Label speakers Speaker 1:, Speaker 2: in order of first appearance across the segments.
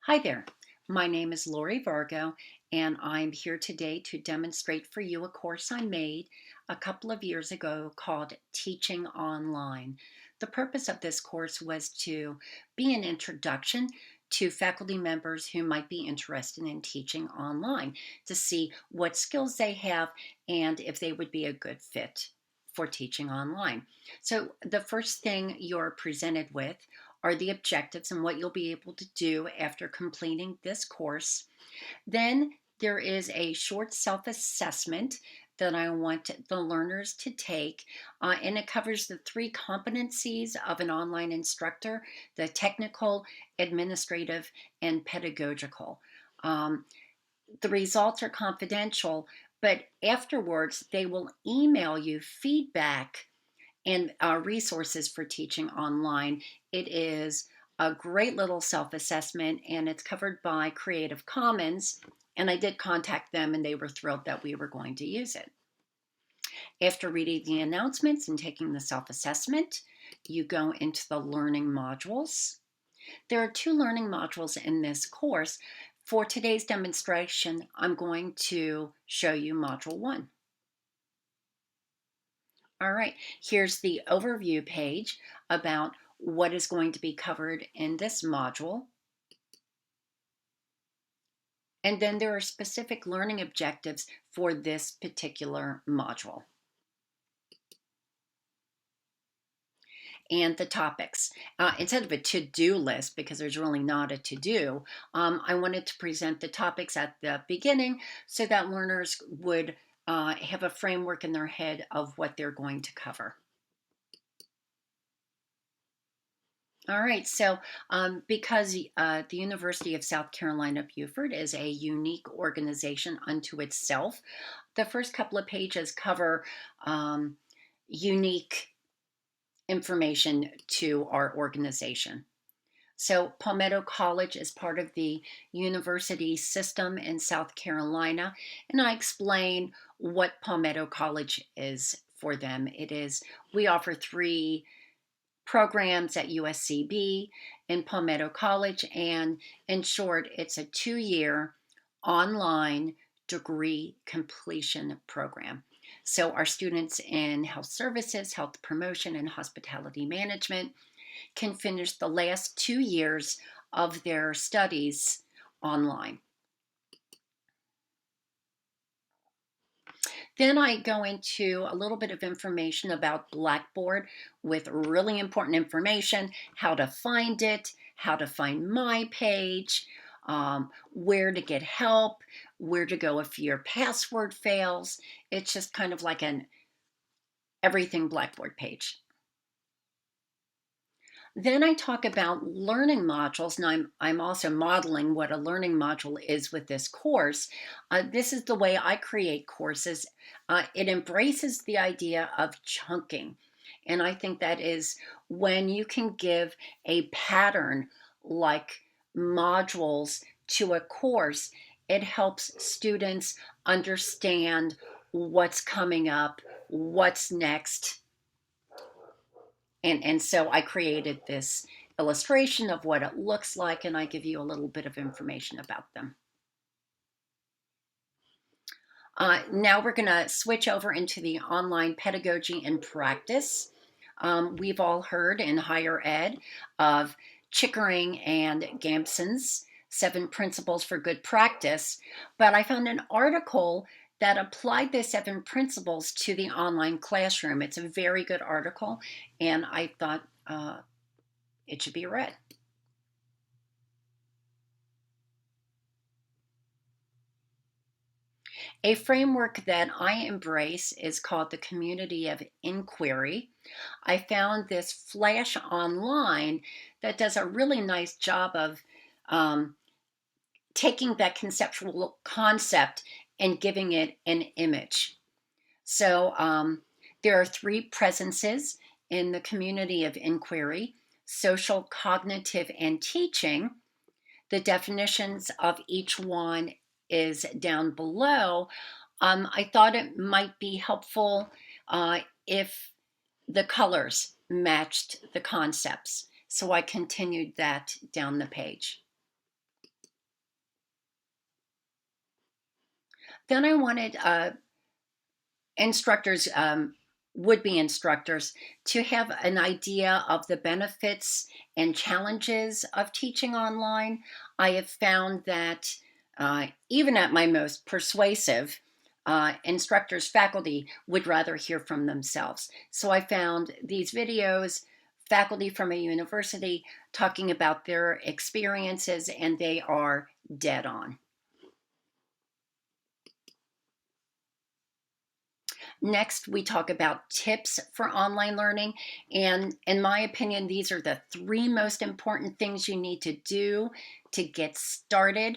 Speaker 1: Hi there, my name is Lori Vargo, and I'm here today to demonstrate for you a course I made a couple of years ago called Teaching Online. The purpose of this course was to be an introduction to faculty members who might be interested in teaching online to see what skills they have and if they would be a good fit for teaching online. So the first thing you're presented with are the objectives and what you'll be able to do after completing this course. Then there is a short self-assessment that I want the learners to take, and it covers the three competencies of an online instructor: the technical, administrative, and pedagogical. Um, the results are confidential, but afterwards they will email you feedback and resources for teaching online. It is a great little self-assessment, and it's covered by Creative Commons, and I did contact them and they were thrilled that we were going to use it. After reading the announcements and taking the self-assessment, you go into the learning modules. There are two learning modules in this course. For today's demonstration, I'm going to show you module 1. All right, here's the overview page about what is going to be covered in this module. And then there are specific learning objectives for this particular module. And the topics. Instead of a to-do list, because there's really not a to-do, I wanted to present the topics at the beginning so that learners would have a framework in their head of what they're going to cover. All right, so because the University of South Carolina, Beaufort is a unique organization unto itself, the first couple of pages cover unique information to our organization. So Palmetto College is part of the university system in South Carolina, and I explain what Palmetto College is for them. We offer 3 programs at USCB and Palmetto College, and in short, it's a 2-year online degree completion program. So our students in health services, health promotion, and hospitality management can finish the last 2 years of their studies online. Then I go into a little bit of information about Blackboard with really important information: how to find it, how to find my page, where to get help, where to go if your password fails. It's just kind of like an everything Blackboard page. Then I talk about learning modules, and I'm also modeling what a learning module is with this course. This is the way I create courses. It embraces the idea of chunking, and I think that is when you can give a pattern like modules to a course. It helps students understand what's coming up, what's next, and so I created this illustration of what it looks like, and I give you a little bit of information about them. Now we're going to switch over into the online pedagogy and practice. We've all heard in higher ed of Chickering and Gampson's 7 Principles for Good Practice, but I found an article that applied the 7 principles to the online classroom. It's a very good article, and I thought it should be read. A framework that I embrace is called the Community of Inquiry. I found this flash online that does a really nice job of taking that conceptual concept and giving it an image. So there are 3 presences in the Community of Inquiry: social, cognitive, and teaching. The definitions of each one is down below. I thought it might be helpful if the colors matched the concepts, so I continued that down the page. Then I wanted instructors, would-be instructors, to have an idea of the benefits and challenges of teaching online. I have found that even at my most persuasive, instructors, faculty would rather hear from themselves. So I found these videos, faculty from a university talking about their experiences, and they are dead on. Next, we talk about tips for online learning. And in my opinion, these are the three most important things you need to do to get started.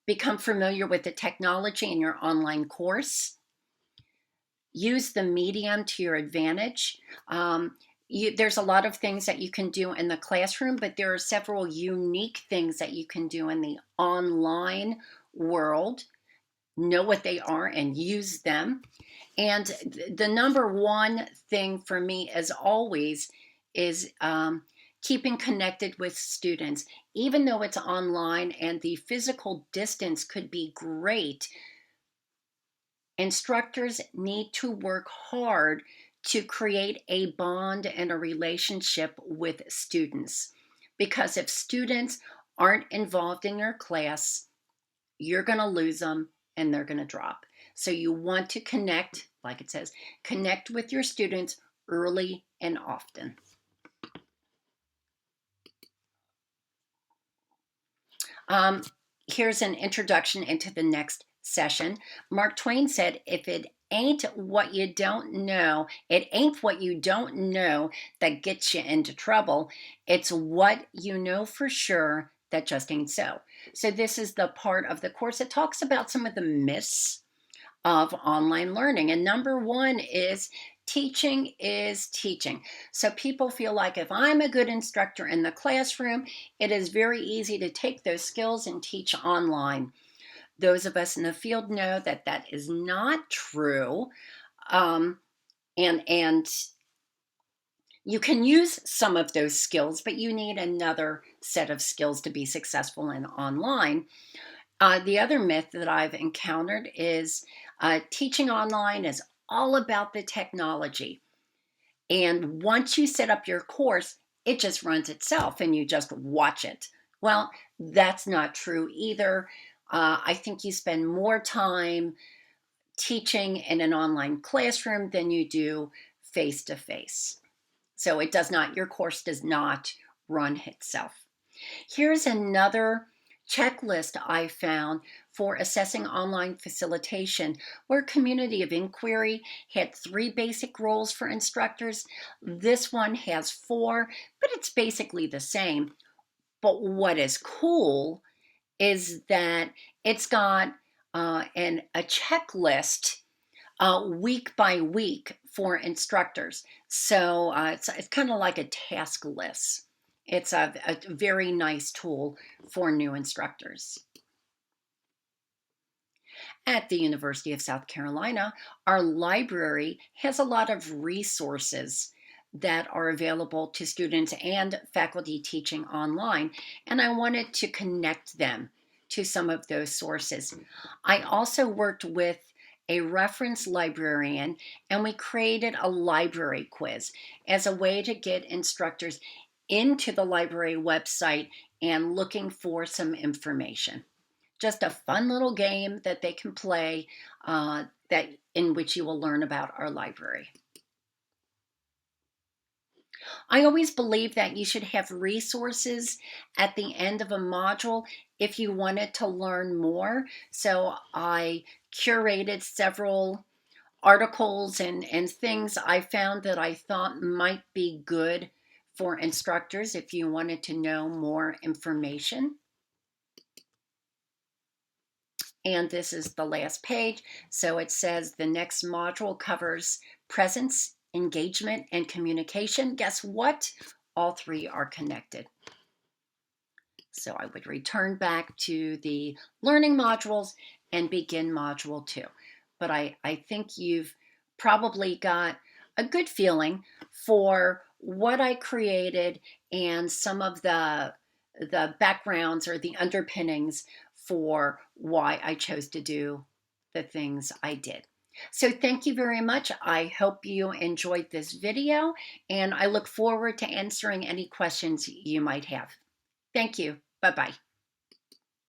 Speaker 1: Become familiar with the technology in your online course. Use the medium to your advantage. There's a lot of things that you can do in the classroom, but there are several unique things that you can do in the online world. Know what they are and use them. And the number one thing for me, as always, is keeping connected with students. Even though it's online and the physical distance could be great, instructors need to work hard to create a bond and a relationship with students. Because if students aren't involved in your class, you're going to lose them and they're going to drop. So you want to connect, like it says, connect with your students early and often. Here's an introduction into the next session. Mark Twain said, if it ain't what you don't know, it ain't what you don't know that gets you into trouble. It's what you know for sure that just ain't so. So this is the part of the course that talks about some of the myths of online learning. And number one is teaching is teaching. So people feel like if I'm a good instructor in the classroom, it is very easy to take those skills and teach online. Those of us in the field know that that is not true. And you can use some of those skills, but you need another set of skills to be successful in online. The other myth that I've encountered is teaching online is all about the technology. And once you set up your course, it just runs itself and you just watch it. Well, that's not true either. I think you spend more time teaching in an online classroom than you do face to face. So it does not, your course does not run itself. Here's another checklist I found for assessing online facilitation, where Community of Inquiry had 3 basic roles for instructors. This one has 4, but it's basically the same. But what is cool is that it's got a checklist week by week for instructors. So it's kind of like a task list. It's a very nice tool for new instructors. At the University of South Carolina, our library has a lot of resources that are available to students and faculty teaching online, and I wanted to connect them to some of those sources. I also worked with a reference librarian, and we created a library quiz as a way to get instructors into the library website and looking for some information. Just a fun little game that they can play that in which you will learn about our library. I always believe that you should have resources at the end of a module if you wanted to learn more. So I curated several articles and things I found that I thought might be good for instructors if you wanted to know more information. And this is the last page. So it says the next module covers presence, engagement, and communication. Guess what? All 3 are connected. So I would return back to the learning modules and begin module 2. But I think you've probably got a good feeling for what I created and some of the the backgrounds or the underpinnings for why I chose to do the things I did. So thank you very much. I hope you enjoyed this video, and I look forward to answering any questions you might have. Thank you. Bye-bye.